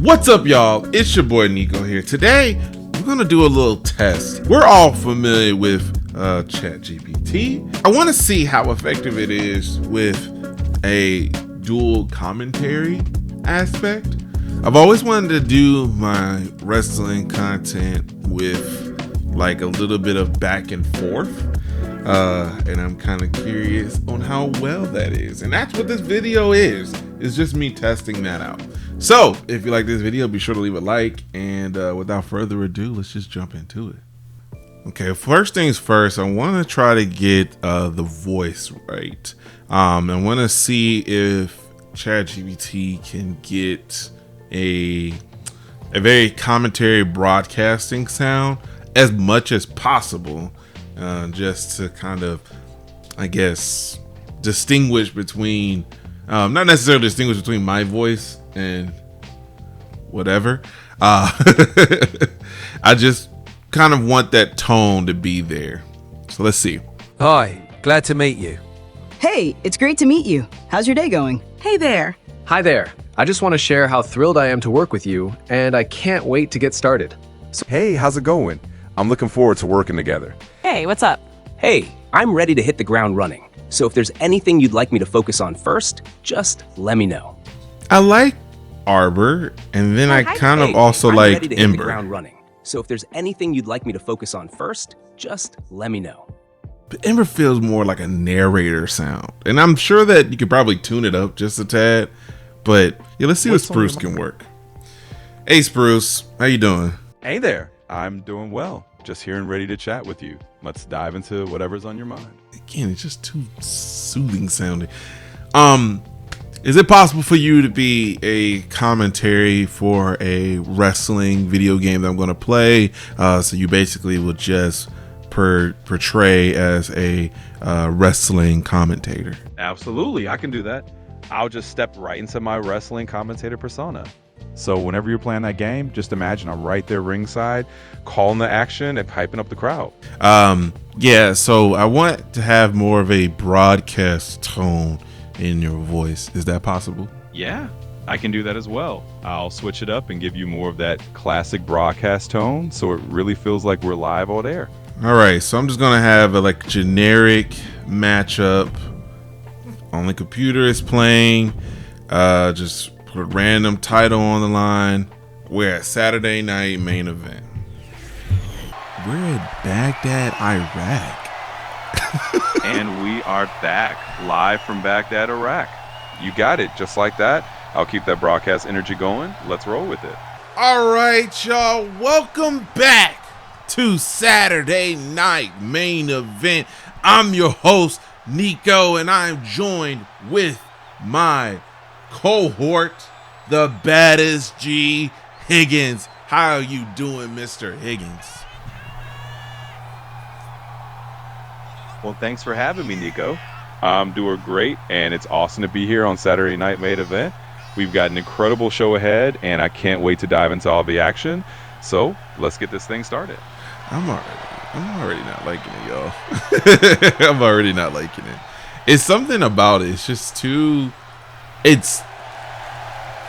What's up, y'all? It's your boy Nico here. Today, we're gonna do a little test. We're all familiar with ChatGPT. I want to see how effective it is with a dual commentary aspect. I've always wanted to do my wrestling content with like a little bit of back and forth. And I'm kind of curious on how well that is. And that's what this video is. It's just me testing that out. So if you like this video, be sure to leave a like. And without further ado, let's just jump into it. Okay, first things first, I want to try to get the voice right. I want to see if ChatGPT can get a very commentary broadcasting sound as much as possible. Just to kind of, I guess, distinguish between, not necessarily distinguish between my voice and whatever. I just kind of want that tone to be there. So let's see. Hi, glad to meet you. Hey, it's great to meet you. How's your day going? Hey there. Hi there. I just want to share how thrilled I am to work with you, and I can't wait to get started. Hey, how's it going? I'm looking forward to working together. Hey, what's up? Hey, I'm ready to hit the ground running. So if there's anything you'd like me to focus on first, just let me know. I like Arbor, and then I kind of also I'm like ready to hit the Ember. ground running. So if there's anything you'd like me to focus on first, just let me know. But Ember feels more like a narrator sound. And I'm sure that you could probably tune it up just a tad. But yeah, let's see what Spruce can work. Hey Spruce, how you doing? Hey there. I'm doing well. Just here and ready to chat with you. Let's dive into whatever's on your mind. Again, it's just too soothing sounding. Is it possible for you to be a commentary for a wrestling video game that I'm going to play? So you basically will just portray as a wrestling commentator. Absolutely, I can do that. I'll just step right into my wrestling commentator persona. So whenever you're playing that game, just imagine I'm right there ringside, calling the action and hyping up the crowd. Yeah, so I want to have more of a broadcast tone in your voice. Is that possible? Yeah, I can do that as well. I'll switch it up and give you more of that classic broadcast tone so it really feels like we're live on air. All right, so I'm just going to have a like generic matchup on the computer is playing. Just put a random title on the line. We're at Saturday night main event. We're at Baghdad, Iraq. And we are back live from Baghdad, Iraq. You got it, just like that. I'll keep that broadcast energy going. Let's roll with it. All right, y'all. Welcome back to Saturday night main event. I'm your host, Nico, and I'm joined with my cohort, the baddest G Higgins. How are you doing, Mr. Higgins? Well, thanks for having me, Nico. I'm doing great, and it's awesome to be here on Saturday Night Main Event. We've got an incredible show ahead, and I can't wait to dive into all the action. So let's get this thing started. I'm already not liking it, y'all. I'm already not liking it. It's something about it. It's just too.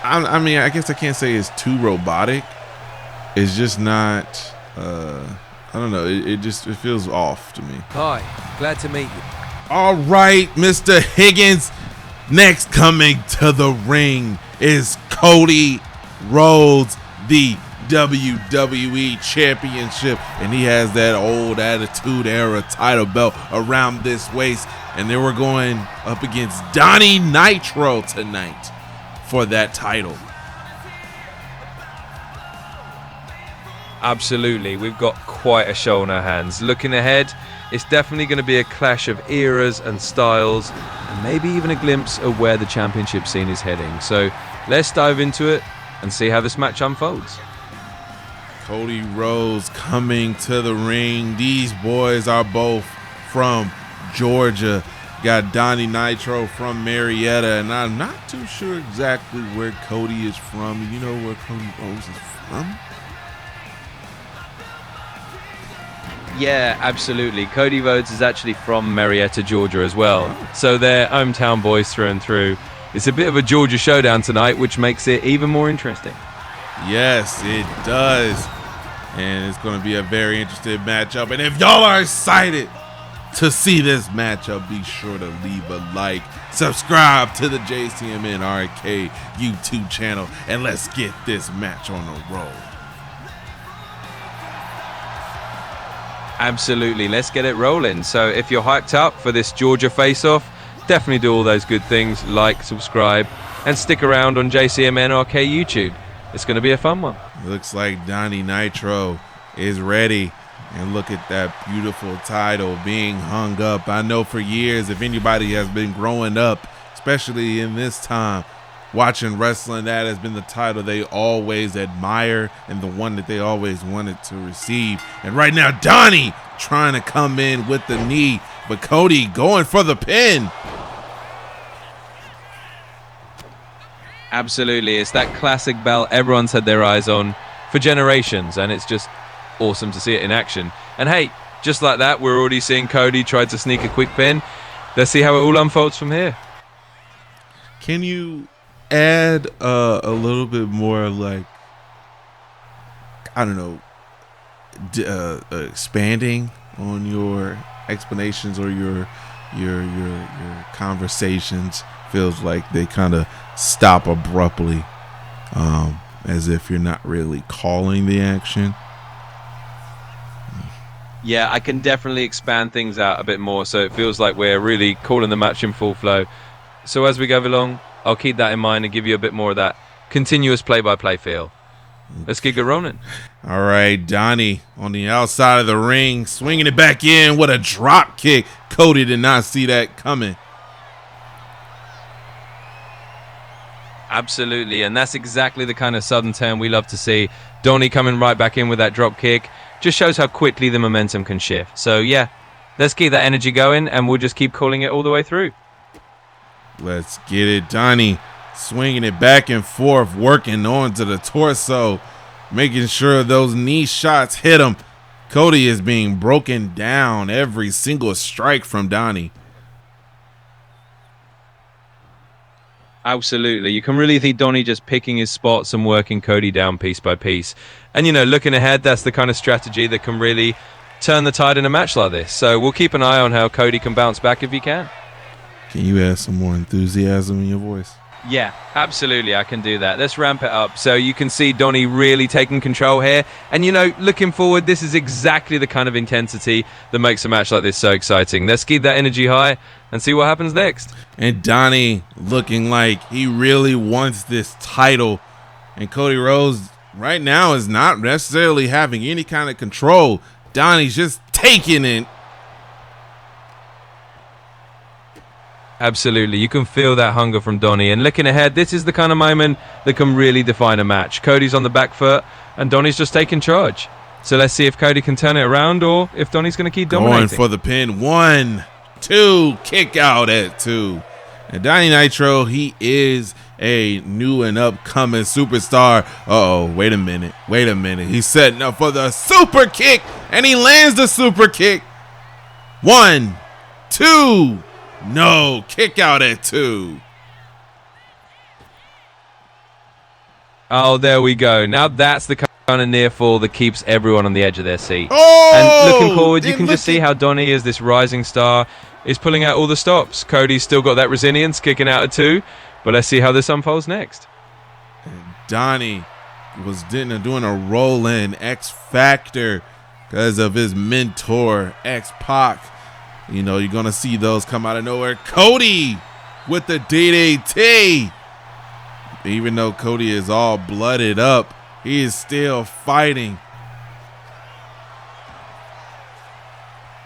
I mean, I guess I can't say it's too robotic. It's just not. I don't know. It feels off to me. Hi, glad to meet you. All right, Mr. Higgins. Next coming to the ring is Cody Rhodes, the WWE Championship, and he has that old Attitude Era title belt around this waist, and they were going up against Donnie Nitro tonight for that title. Absolutely, we've got quite a show on our hands. Looking ahead, it's definitely going to be a clash of eras and styles, and maybe even a glimpse of where the championship scene is heading. So let's dive into it and see how this match unfolds. Cody Rhodes coming to the ring. These boys are both from Georgia. Got Donnie Nitro from Marietta, and I'm not too sure exactly where Cody is from. You know where Cody Rhodes is from? Yeah, absolutely. Cody Rhodes is actually from Marietta, Georgia as well. So they're hometown boys through and through. It's a bit of a Georgia showdown tonight, which makes it even more interesting. Yes, it does. And it's going to be a very interesting matchup. And if y'all are excited to see this matchup, be sure to leave a like, subscribe to the JCMN Arcade YouTube channel, and let's get this match on the road. Absolutely, let's get it rolling. So if you're hyped up for this Georgia face-off, definitely do all those good things, like, subscribe, and stick around on JCMN Arcade YouTube. It's going to be a fun one. Looks like Donnie Nitro is ready. And look at that beautiful title being hung up. I know for years, if anybody has been growing up, especially in this time, watching wrestling, that has been the title they always admire and the one that they always wanted to receive. And right now, Donnie trying to come in with the knee, but Cody going for the pin. Absolutely, it's that classic belt everyone's had their eyes on for generations, and it's just awesome to see it in action. And hey, just like that, we're already seeing Cody try to sneak a quick pin. Let's see how it all unfolds from here. Can you add a little bit more, like, I don't know, expanding on your explanations or your conversations? Feels like they kind of stop abruptly, as if you're not really calling the action. Yeah, I can definitely expand things out a bit more, so it feels like we're really calling the match in full flow. So as we go along, I'll keep that in mind and give you a bit more of that continuous play-by-play feel. Let's get it rolling. All right, Donnie on the outside of the ring, swinging it back in with a drop kick. Cody did not see that coming. Absolutely, and that's exactly the kind of sudden turn we love to see. Donnie coming right back in with that drop kick just shows how quickly the momentum can shift. So yeah, let's keep that energy going, and we'll just keep calling it all the way through. Let's get it. Donnie swinging it back and forth, working onto the torso, making sure those knee shots hit him. Cody is being broken down every single strike from Donnie. Absolutely. You can really see Donnie just picking his spots and working Cody down piece by piece. And, you know, looking ahead, that's the kind of strategy that can really turn the tide in a match like this. So we'll keep an eye on how Cody can bounce back if he can. Can you add some more enthusiasm in your voice? Yeah, absolutely. I can do that. Let's ramp it up. So you can see Donnie really taking control here. And, you know, looking forward, this is exactly the kind of intensity that makes a match like this so exciting. Let's keep that energy high and see what happens next. And Donnie looking like he really wants this title. And Cody Rhodes right now is not necessarily having any kind of control. Donnie's just taking it. Absolutely. You can feel that hunger from Donnie. And looking ahead, this is the kind of moment that can really define a match. Cody's on the back foot and Donnie's just taking charge. So let's see if Cody can turn it around or if Donnie's going to keep dominating. Going for the pin. 1, 2, kick out at 2. And Donnie Nitro, he is a new and upcoming superstar. Uh-oh, wait a minute. He's setting up for the super kick, and he lands the super kick. 1, 2, no, kick out at 2. Oh, there we go. Now that's the kind of near fall that keeps everyone on the edge of their seat. Oh, and looking forward, you can just see how Donnie, as this rising star, is pulling out all the stops. Cody's still got that resilience, kicking out at 2. But let's see how this unfolds next. And Donnie was doing a roll-in X Factor because of his mentor, X-Pac. You know, you're going to see those come out of nowhere. Cody with the DDT. Even though Cody is all blooded up, he is still fighting.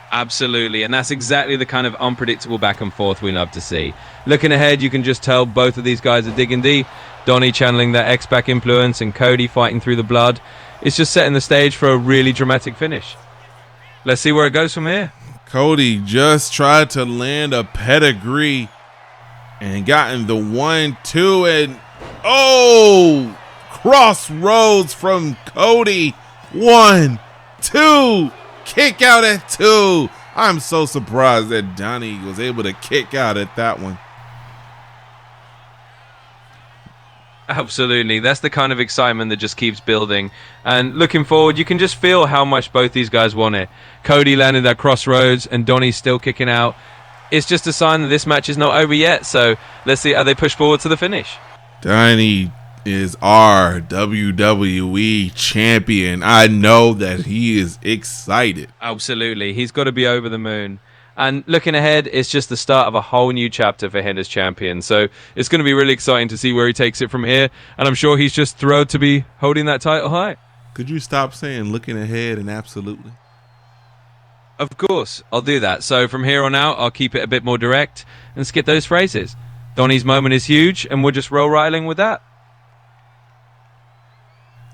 Absolutely, and that's exactly the kind of unpredictable back and forth we love to see. Looking ahead, you can just tell both of these guys are digging deep. Donnie channeling that X-Pac influence and Cody fighting through the blood. It's just setting the stage for a really dramatic finish. Let's see where it goes from here. Cody just tried to land a pedigree and gotten the 1, 2, and oh, crossroads from Cody. 1, 2, kick out at 2. I'm so surprised that Donnie was able to kick out at that one. Absolutely. That's the kind of excitement that just keeps building. And looking forward, you can just feel how much both these guys want it. Cody landed at crossroads and Donnie's still kicking out. It's just a sign that this match is not over yet. So let's see how they push forward to the finish. Donnie is our WWE champion. I know that he is excited. Absolutely. He's got to be over the moon. And looking ahead, it's just the start of a whole new chapter for him as champion. So it's going to be really exciting to see where he takes it from here. And I'm sure he's just thrilled to be holding that title high. Could you stop saying looking ahead and absolutely? Of course, I'll do that. So from here on out, I'll keep it a bit more direct and skip those phrases. Donnie's moment is huge, and we'll just roll right along with that.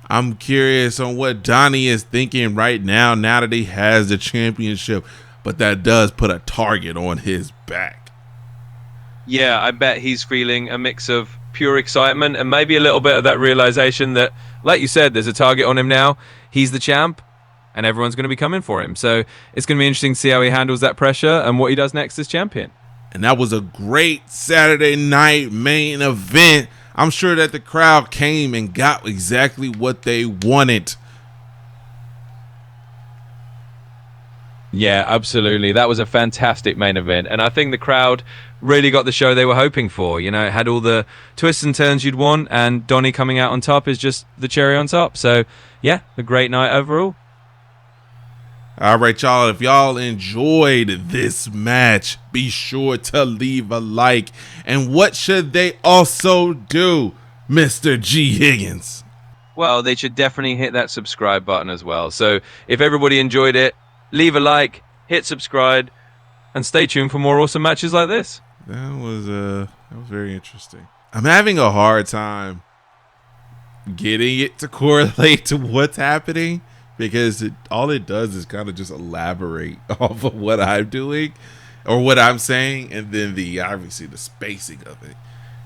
I'm curious on what Donnie is thinking right now that he has the championship. But that does put a target on his back. Yeah, I bet he's feeling a mix of pure excitement and maybe a little bit of that realization that, like you said, there's a target on him now. He's the champ, and everyone's going to be coming for him. So it's going to be interesting to see how he handles that pressure and what he does next as champion. And that was a great Saturday night main event. I'm sure that the crowd came and got exactly what they wanted. Yeah, absolutely. That was a fantastic main event. And I think the crowd really got the show they were hoping for. You know, it had all the twists and turns you'd want, and Donnie coming out on top is just the cherry on top. So, yeah, a great night overall. All right, y'all. If y'all enjoyed this match, be sure to leave a like. And what should they also do, Mr. G. Higgins? Well, they should definitely hit that subscribe button as well. So if everybody enjoyed it, leave a like, hit subscribe, and stay tuned for more awesome matches like this. That was very interesting. I'm having a hard time getting it to correlate to what's happening because all it does is kind of just elaborate off of what I'm doing or what I'm saying, and then obviously the spacing of it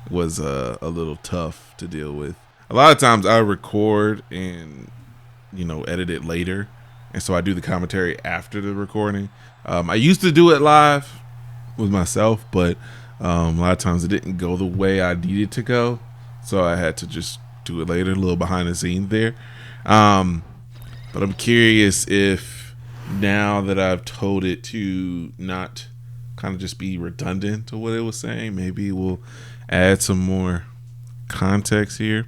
was a little tough to deal with. A lot of times I record and edit it later. And so I do the commentary after the recording. I used to do it live with myself, but a lot of times it didn't go the way I needed to go. So I had to just do it later, a little behind the scenes there. But I'm curious if now that I've told it to not kind of just be redundant to what it was saying, maybe we'll add some more context here.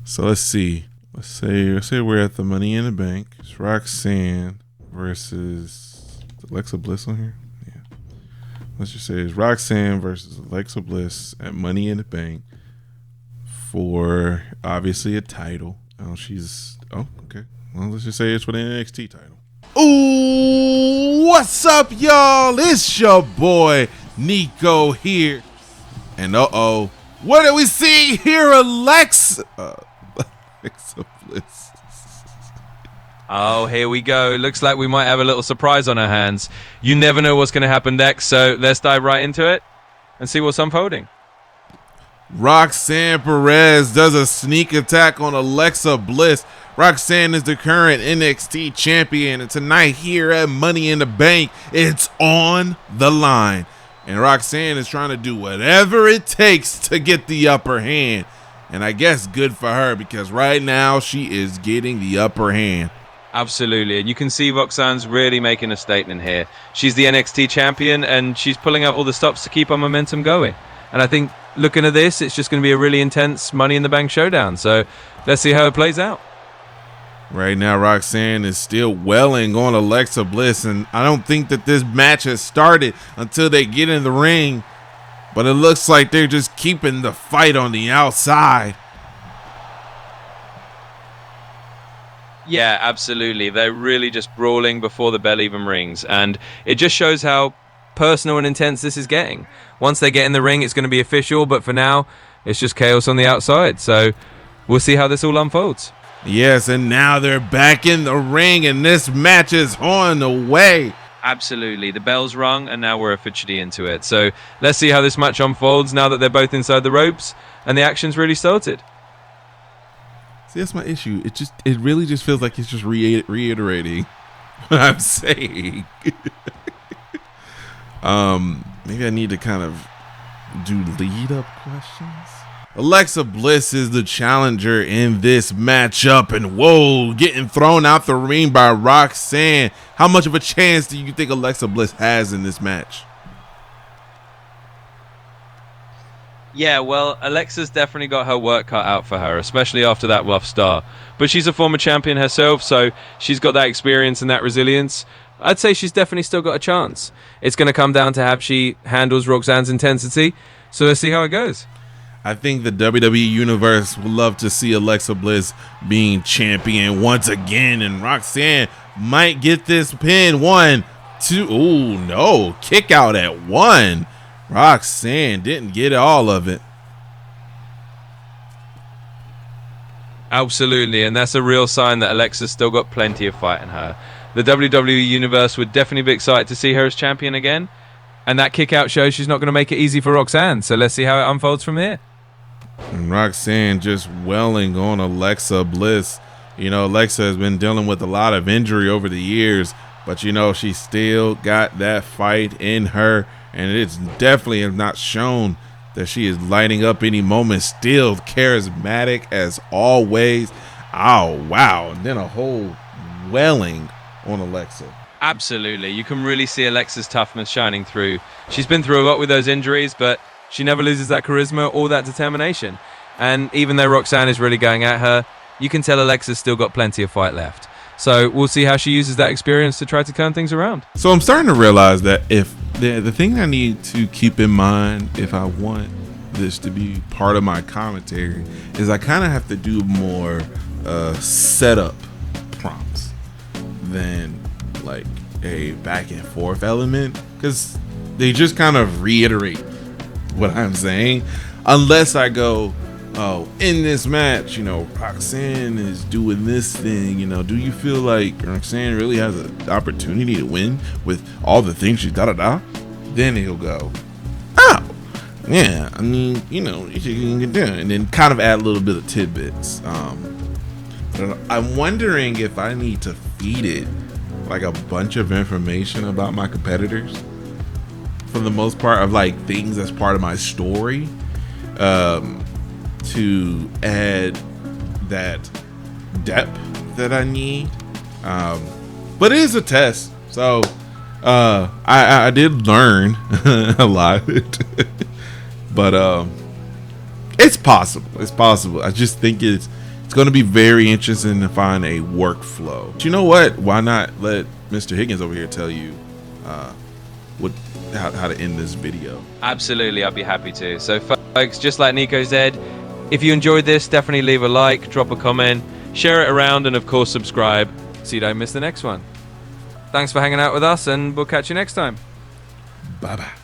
So let's see. Let's say we're at the Money in the Bank. It's Roxanne versus Alexa Bliss on here. Yeah. Let's just say it's Roxanne versus Alexa Bliss at Money in the Bank for obviously a title. Okay. Well, let's just say it's for the NXT title. Ooh, what's up, y'all? It's your boy Nico here. And what do we see here, Alexa Bliss? Oh, here we go. Looks like we might have a little surprise on our hands. You never know what's going to happen next, so let's dive right into it and see what's unfolding. Roxanne Perez does a sneak attack on Alexa Bliss. Roxanne is the current NXT champion, and tonight here at Money in the Bank, it's on the line. And Roxanne is trying to do whatever it takes to get the upper hand. And I guess good for her, because right now she is getting the upper hand. Absolutely. And you can see Roxanne's really making a statement here. She's the NXT champion, and she's pulling out all the stops to keep our momentum going. And I think looking at this, it's just going to be a really intense Money in the Bank showdown. So let's see how it plays out. Right now, Roxanne is still welling on Alexa Bliss, and I don't think that this match has started until they get in the ring. But it looks like they're just keeping the fight on the outside. Yeah, absolutely. They're really just brawling before the bell even rings. And it just shows how personal and intense this is getting. Once they get in the ring, it's going to be official. But for now, it's just chaos on the outside. So we'll see how this all unfolds. Yes, and now they're back in the ring, and this match is on the way. Absolutely. The bell's rung, and now we're officially into it. So let's see how this match unfolds now that they're both inside the ropes and the action's really started. See, that's my issue. It really just feels like it's just reiterating what I'm saying. Maybe I need to kind of do lead-up questions. Alexa Bliss is the challenger in this matchup, and whoa, getting thrown out the ring by Roxanne. How much of a chance do you think Alexa Bliss has in this match? Yeah, well, Alexa's definitely got her work cut out for her, especially after that rough start. But she's a former champion herself, so she's got that experience and that resilience. I'd say she's definitely still got a chance. It's going to come down to how she handles Roxanne's intensity, so let's see how it goes. I think the WWE Universe would love to see Alexa Bliss being champion once again, and Roxanne might get this pin. 1, 2, oh no, kick out at 1. Roxanne didn't get all of it. Absolutely, and that's a real sign that Alexa's still got plenty of fight in her. The WWE Universe would definitely be excited to see her as champion again, and that kick out shows she's not going to make it easy for Roxanne, so let's see how it unfolds from here. And Roxanne just welling on Alexa Bliss. You know, Alexa has been dealing with a lot of injury over the years, but you know, she still got that fight in her, and it's definitely not shown that she is lighting up any moment. Still charismatic as always. Oh, wow. And then a whole welling on Alexa. Absolutely. You can really see Alexa's toughness shining through. She's been through a lot with those injuries, but she never loses that charisma or that determination. And even though Roxanne is really going at her, you can tell Alexa's still got plenty of fight left. So we'll see how she uses that experience to try to turn things around. So I'm starting to realize that if the thing I need to keep in mind if I want this to be part of my commentary is I kind of have to do more setup prompts than like a back and forth element, because they just kind of reiterate what I'm saying, unless I go, oh, in this match, you know, Roxanne is doing this thing, you know, do you feel like Roxanne really has an opportunity to win with all the things she's da-da-da? Then he'll go, oh, yeah, I mean, you know, you can do it, and then kind of add a little bit of tidbits. I'm wondering if I need to feed it like a bunch of information about my competitors, for the most part, of like things that's part of my story, to add that depth that I need. But it is a test, so I did learn a lot. But it's possible. I just think it's going to be very interesting to find a workflow. But you know what? Why not let Mr. Higgins over here tell you how to end this video? Absolutely, I'd be happy to. So folks, just like Nico said, if you enjoyed this, definitely leave a like, drop a comment, share it around, and of course subscribe so you don't miss the next one. Thanks for hanging out with us, and we'll catch you next time. Bye-bye.